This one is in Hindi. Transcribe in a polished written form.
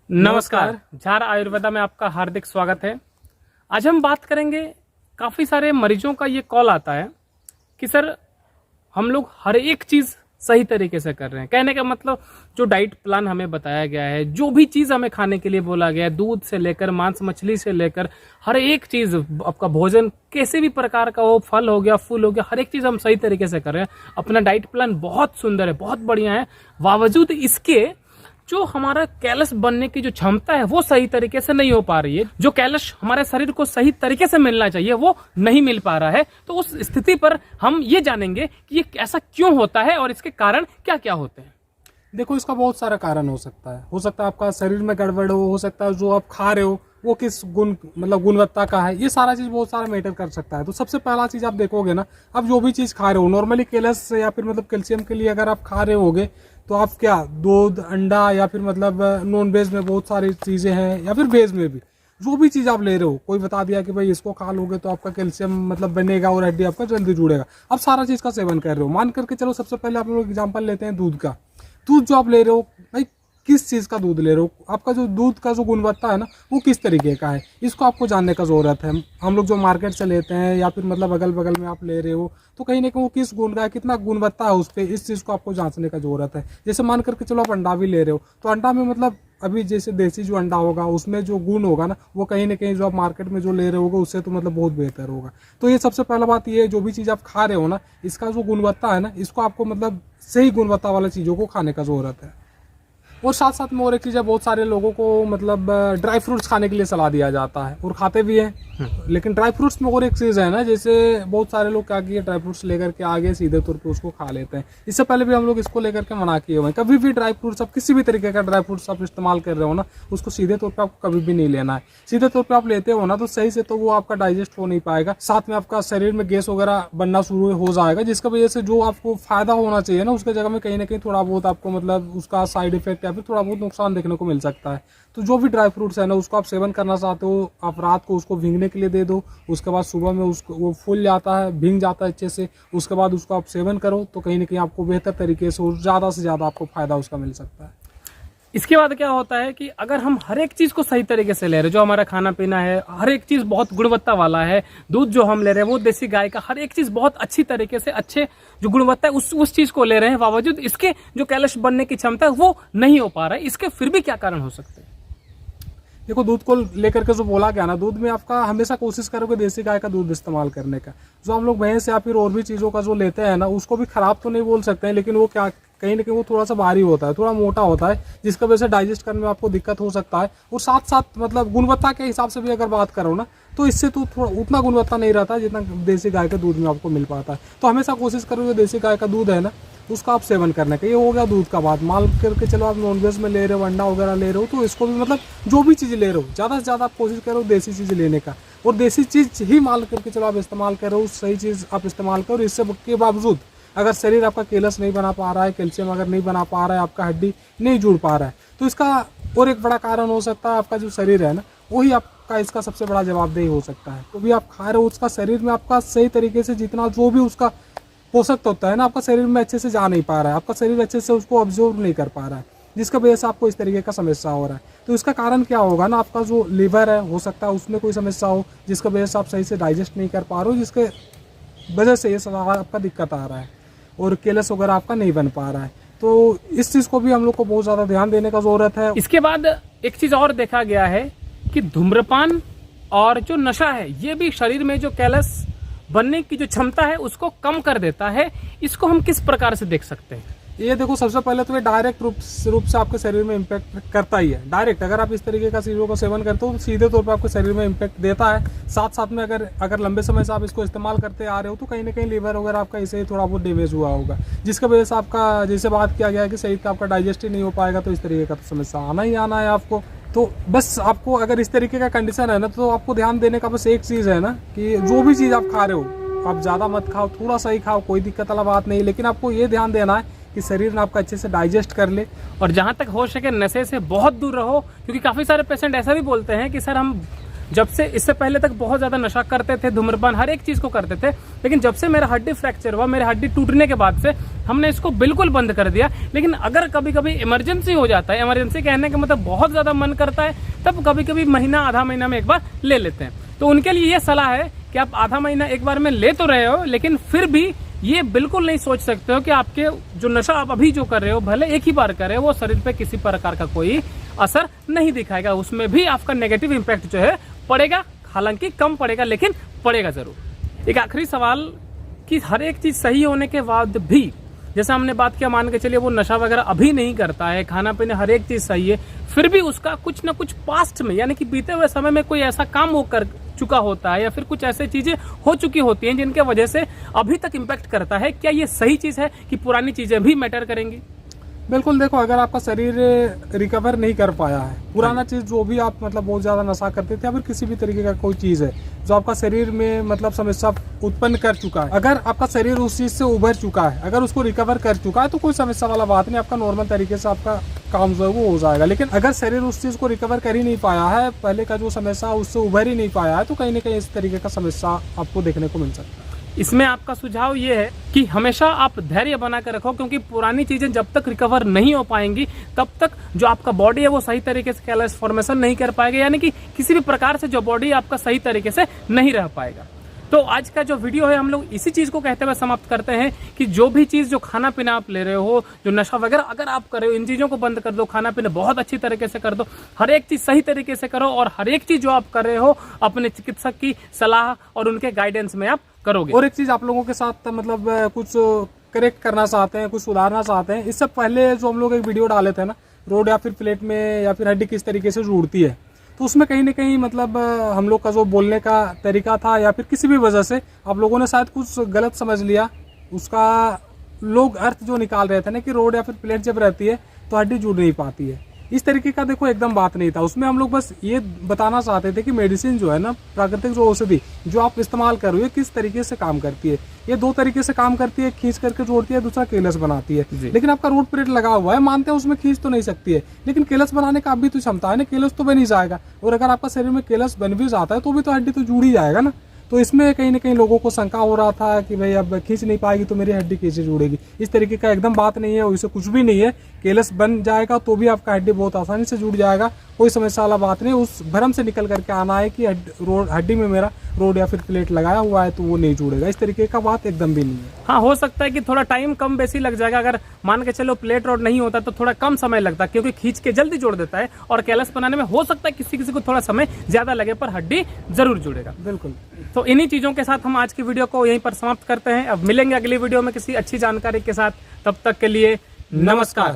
नमस्कार। झार आयुर्वेदा में आपका हार्दिक स्वागत है। आज हम बात करेंगे, काफ़ी सारे मरीजों का ये कॉल आता है कि सर हम लोग हर एक चीज़ सही तरीके से कर रहे हैं। कहने का मतलब जो डाइट प्लान हमें बताया गया है, जो भी चीज़ हमें खाने के लिए बोला गया है, दूध से लेकर मांस मछली से लेकर हर एक चीज़, आपका भोजन कैसे भी प्रकार का हो, फल हो गया, फूल हो गया, हर एक चीज़ हम सही तरीके से कर रहे हैं। अपना डाइट प्लान बहुत सुंदर है, बहुत बढ़िया है। बावजूद इसके जो हमारा कैलस बनने की जो क्षमता है वो सही तरीके से नहीं हो पा रही है। जो कैलस हमारे शरीर को सही तरीके से मिलना चाहिए वो नहीं मिल पा रहा है। तो उस स्थिति पर हम ये जानेंगे कि ये ऐसा क्यों होता है और इसके कारण क्या क्या होते हैं। देखो, इसका बहुत सारा कारण हो सकता है आपका शरीर में गड़बड़ हो सकता है जो आप खा रहे हो वो किस गुणवत्ता का है, ये सारा चीज बहुत सारा मैटर कर सकता है। तो सबसे पहला चीज आप देखोगे ना, आप जो भी चीज खा रहे हो नॉर्मली कैलस या फिर कैल्शियम के लिए अगर आप खा रहे होगे तो आप क्या दूध, अंडा या फिर नॉन वेज में बहुत सारी चीजें हैं या फिर वेज में भी जो भी चीज आप ले रहे हो, कोई बता दिया कि भाई इसको खा लोगे तो आपका कैल्शियम बनेगा और हड्डी आपका जल्दी जुड़ेगा, आप सारा चीज का सेवन कर रहे हो। मान करके चलो, सबसे पहले आप लोग एग्जाम्पल लेते हैं दूध का। दूध जो आप ले रहे हो भाई, किस चीज का दूध ले रहे हो, आपका जो दूध का जो गुणवत्ता है ना वो किस तरीके का है, इसको आपको जानने का जरूरत है। हम लोग जो मार्केट से लेते हैं या फिर अगल बगल में आप ले रहे हो तो कहीं ना कहीं वो किस गुण का है, कितना गुणवत्ता है उस पर, इस चीज को आपको जांचने का जरूरत है। जैसे मान करके चलो आप अंडा भी ले रहे हो तो अंडा में अभी जैसे देसी जो अंडा होगा उसमें जो गुण होगा ना वो कहीं ना कहीं जो आप मार्केट में जो ले रहे होगे उससे तो बहुत बेहतर होगा। तो ये सबसे पहला बात ये है, जो भी चीज आप खा रहे हो ना इसका जो गुणवत्ता है ना, इसको आपको सही गुणवत्ता वाली चीजों को खाने का जरूरत है। और साथ साथ में और एक चीज़ है, बहुत सारे लोगों को ड्राई फ्रूट्स खाने के लिए सलाह दिया जाता है और खाते भी हैं। लेकिन ड्राई फ्रूट्स में और एक चीज़ है ना, जैसे बहुत सारे लोग क्या किए, ड्राई फ्रूट्स लेकर के आगे सीधे तौर पे उसको खा लेते हैं। इससे पहले भी हम लोग इसको लेकर के मना किए हुए हैं, कभी भी ड्राई फ्रूट्स, आप किसी भी तरीके का ड्राई फ्रूट्स आप इस्तेमाल कर रहे हो ना, उसको सीधे तौर पर आपको कभी भी नहीं लेना है। सीधे तौर पर आप लेते हो ना तो सही से तो वो आपका डाइजेस्ट हो नहीं पाएगा, साथ में आपका शरीर में गैस वगैरह बनना शुरू हो जाएगा, जिसकी वजह से जो आपको फायदा होना चाहिए ना उसके जगह में कहीं ना कहीं थोड़ा बहुत आपको उसका साइड इफेक्ट या फिर थोड़ा बहुत नुकसान देखने को मिल सकता है। तो जो भी ड्राई फ्रूट्स है ना उसको आप सेवन करना चाहते हो, आप रात को उसको भीगने के लिए दे दो, उसके बाद सुबह में उसको वो फूल जाता है, भीग जाता है अच्छे से, उसके बाद उसको आप सेवन करो तो कहीं ना कहीं आपको बेहतर तरीके से और ज़्यादा से ज़्यादा आपको फायदा उसका मिल सकता है। इसके बाद क्या होता है कि अगर हम हर एक चीज को सही तरीके से ले रहे हैं, जो हमारा खाना पीना है हर एक चीज बहुत गुणवत्ता वाला है, दूध जो हम ले रहे हैं वो देसी गाय का, हर एक चीज बहुत अच्छी तरीके से, अच्छे जो गुणवत्ता है उस चीज को ले रहे हैं, बावजूद इसके जो कैलस बनने की क्षमता है वो नहीं हो पा रहा है। इसके फिर भी क्या कारण हो सकते हैं? देखो, दूध को लेकर के जो बोला गया ना, दूध में आपका हमेशा कोशिश करोगे देसी गाय का दूध इस्तेमाल करने का। जो हम लोग भैंस या फिर और भी चीज़ों का जो लेते हैं ना उसको भी खराब तो नहीं बोल सकते हैं, लेकिन वो क्या कहीं ना कहीं वो थोड़ा सा भारी होता है, थोड़ा मोटा होता है, जिसकी वजह से डाइजेस्ट करने में आपको दिक्कत हो सकता है। और साथ साथ गुणवत्ता के हिसाब से भी अगर बात करो ना तो इससे तो थोड़ा उतना गुणवत्ता नहीं रहता जितना देसी गाय के दूध में आपको मिल पाता है। तो हमेशा कोशिश करोगे देसी गाय का दूध है ना उसका आप सेवन करने का। ये हो गया दूध का बात। मान करके चलो आप नॉनवेज में ले रहे हो, अंडा वगैरह ले रहे हो, तो इसको भी जो भी चीज़ ले रहे हो ज़्यादा से ज़्यादा आप कोशिश करो देसी चीज़ लेने का, और देसी चीज़ ही मान करके चलो आप इस्तेमाल करो, सही चीज़ आप इस्तेमाल करो। इससे के बावजूद अगर शरीर आपका कैलस नहीं बना पा रहा है, कैल्शियम अगर नहीं बना पा रहा है, आपका हड्डी नहीं जुड़ पा रहा है, तो इसका और एक बड़ा कारण हो सकता है आपका जो शरीर है ना वही आपका इसका सबसे बड़ा जवाबदेही हो सकता है। तो भी आप खा रहे हो उसका शरीर में आपका सही तरीके से जितना जो भी उसका पोषक तत्व है ना आपका शरीर में अच्छे से जा नहीं पा रहा है, आपका शरीर अच्छे से उसको ऑब्जर्व नहीं कर पा रहा है, जिसकी वजह से आपको इस तरीके का समस्या हो रहा है। तो इसका कारण क्या होगा ना, आपका जो लीवर है हो सकता है उसमें कोई समस्या हो, जिसकी वजह से आप सही से डाइजेस्ट नहीं कर पा रहे हो, जिसके वजह से ये सारा आपका दिक्कत आ रहा है और कैलस वगैरह आपका नहीं बन पा रहा है। तो इस चीज़ को भी हम लोग को बहुत ज़्यादा ध्यान देने का ज़रूरत है। इसके बाद एक चीज़ और देखा गया है कि धूम्रपान और जो नशा है ये भी शरीर में जो कैलस बनने की जो क्षमता है उसको कम कर देता है। इसको हम किस प्रकार से देख सकते हैं? ये देखो, सबसे पहले तो ये डायरेक्ट रूप से आपके शरीर में इम्पैक्ट करता ही है। डायरेक्ट अगर आप इस तरीके का चीज़ों का सेवन करते हो तो सीधे तौर पे आपके शरीर में इम्पैक्ट देता है। साथ साथ में अगर लंबे समय से आप इसको इस्तेमाल करते आ रहे हो तो कहीं ना कहीं लीवर वगैरह आपका इसे ही थोड़ा बहुत डैमेज हुआ होगा, जिसकी वजह से आपका जैसे बात किया गया है कि सही का आपका डाइजेस्ट ही नहीं हो पाएगा, तो इस तरीके का तो समस्या आना ही आना है आपको। तो बस आपको अगर इस तरीके का कंडीशन है ना तो आपको ध्यान देने का बस एक चीज़ है ना कि जो भी चीज़ आप खा रहे हो आप ज़्यादा मत खाओ, थोड़ा सा ही खाओ, कोई दिक्कत वाला बात नहीं, लेकिन आपको ये ध्यान देना है कि शरीर ने आपका अच्छे से डाइजेस्ट कर ले। और जहाँ तक हो सके नशे से बहुत दूर रहो, क्योंकि काफ़ी सारे पेशेंट ऐसा भी बोलते हैं कि सर हम जब से इससे पहले तक बहुत ज्यादा नशा करते थे, धूम्रपान हर एक चीज को करते थे, लेकिन जब से मेरा हड्डी फ्रैक्चर हुआ, मेरे हड्डी टूटने के बाद से हमने इसको बिल्कुल बंद कर दिया। लेकिन अगर कभी कभी इमरजेंसी हो जाता है, इमरजेंसी कहने का मतलब बहुत ज्यादा मन करता है, तब कभी कभी महीना आधा महीना में एक बार ले लेते हैं। तो उनके लिए ये सलाह है कि आप आधा महीना एक बार में ले तो रहे हो, लेकिन फिर भी ये बिल्कुल नहीं सोच सकते हो कि आपके जो नशा आप अभी जो कर रहे हो, भले एक ही बार कर रहे हो, वो शरीर पे किसी प्रकार का कोई असर नहीं दिखाएगा, उसमें भी आपका नेगेटिव इम्पैक्ट जो है पड़ेगा, हालांकि कम पड़ेगा लेकिन पड़ेगा जरूर। एक आखिरी सवाल कि हर एक चीज सही होने के बाद भी, जैसा हमने बात किया, मान के चलिए वो नशा वगैरह अभी नहीं करता है, खाना पीना हर एक चीज सही है, फिर भी उसका कुछ ना कुछ पास्ट में यानी कि बीते हुए समय में कोई ऐसा काम वो कर चुका होता है या फिर कुछ ऐसी चीजें हो चुकी होती हैं जिनके वजह से अभी तक इम्पैक्ट करता है, क्या ये सही चीज है कि पुरानी चीजें भी मैटर करेंगी? बिल्कुल, देखो अगर आपका शरीर रिकवर नहीं कर पाया है, पुराना चीज जो भी आप मतलब बहुत ज्यादा नशा करते थे या फिर किसी भी तरीके का कोई चीज है जो आपका शरीर में मतलब समस्या उत्पन्न कर चुका है, अगर आपका शरीर उस चीज से उभर चुका है, अगर उसको रिकवर कर चुका है तो कोई समस्या वाला बात नहीं, आपका नॉर्मल तरीके से आपका काम जो है वो हो जाएगा। लेकिन अगर शरीर उस चीज को रिकवर कर ही नहीं पाया है, पहले का जो समस्या उससे उभर ही नहीं पाया है, तो कहीं ना कहीं इस तरीके का समस्या आपको देखने को मिल सकता है। इसमें आपका सुझाव ये है कि हमेशा आप धैर्य बना कर रखो, क्योंकि पुरानी चीजें जब तक रिकवर नहीं हो पाएंगी तब तक जो आपका बॉडी है वो सही तरीके से कैलस फॉर्मेशन नहीं कर पाएगा, यानी कि किसी भी प्रकार से जो बॉडी आपका सही तरीके से नहीं रह पाएगा। तो आज का जो वीडियो है हम लोग इसी चीज को कहते हुए समाप्त करते हैं कि जो भी चीज, जो खाना पीना आप ले रहे हो, जो नशा वगैरह अगर आप कर रहे हो, इन चीजों को बंद कर दो, खाना पीना बहुत अच्छी तरीके से कर दो, हर एक चीज सही तरीके से करो और हर एक चीज जो आप कर रहे हो अपने चिकित्सक की सलाह और उनके गाइडेंस में आप करोगे। और एक चीज आप लोगों के साथ मतलब कुछ करेक्ट करना चाहते हैं, कुछ सुधारना चाहते हैं, इससे पहले जो हम लोग एक वीडियो डाले थे ना, रोड या फिर प्लेट में या फिर हड्डी किस तरीके से जुड़ती है, तो उसमें कहीं ना कहीं मतलब हम लोग का जो बोलने का तरीका था या फिर किसी भी वजह से आप लोगों ने शायद कुछ गलत समझ लिया, उसका लोग अर्थ जो निकाल रहे थे ना कि रोड या फिर प्लेट जब रहती है तो हड्डी जुड़ नहीं पाती है, इस तरीके का देखो एकदम बात नहीं था। उसमें हम लोग बस ये बताना चाहते थे कि मेडिसिन जो है ना, प्राकृतिक जो औषधि जो आप इस्तेमाल कर रहे हो किस तरीके से काम करती है। ये दो तरीके से काम करती है, खींच करके जोड़ती है, दूसरा केलस बनाती है। लेकिन आपका रोड प्लेट लगा हुआ है, मानते हैं उसमें खींच तो नहीं सकती है, लेकिन केलस बनाने का भी तो क्षमता है ना, केलस तो बन ही जाएगा। और अगर आपका शरीर में केलस बन भी जाता है तो भी तो हड्डी तो जुड़ ही जाएगा ना। तो इसमें कहीं ना कहीं लोगों को शंका हो रहा था कि भाई अब खींच नहीं पाएगी तो मेरी हड्डी कैसे जुड़ेगी, इस तरीके का एकदम बात नहीं है, वैसे कुछ भी नहीं है। केलस बन जाएगा तो भी आपका हड्डी बहुत आसानी से जुड़ जाएगा, कोई समस्या वाला बात नहीं। उस भ्रम से निकल करके आना है कि हड्डी में मेरा रोड या फिर प्लेट लगाया हुआ है तो वो नहीं जुड़ेगा, इस तरीके का बात एकदम भी नहीं है। हाँ, हो सकता है कि थोड़ा टाइम कम बेसी लग जाएगा, अगर मान के चलो प्लेट रोड नहीं होता तो थोड़ा कम समय लगता है, क्योंकि खींच के जल्दी जोड़ देता है, और कैलस बनाने में हो सकता है किसी किसी को थोड़ा समय ज्यादा लगे, पर हड्डी जरूर जुड़ेगा। बिल्कुल। तो इन्हीं चीजों के साथ हम आज की वीडियो को यहीं पर समाप्त करते हैं। अब मिलेंगे अगली वीडियो में किसी अच्छी जानकारी के साथ, तब तक के लिए नमस्कार।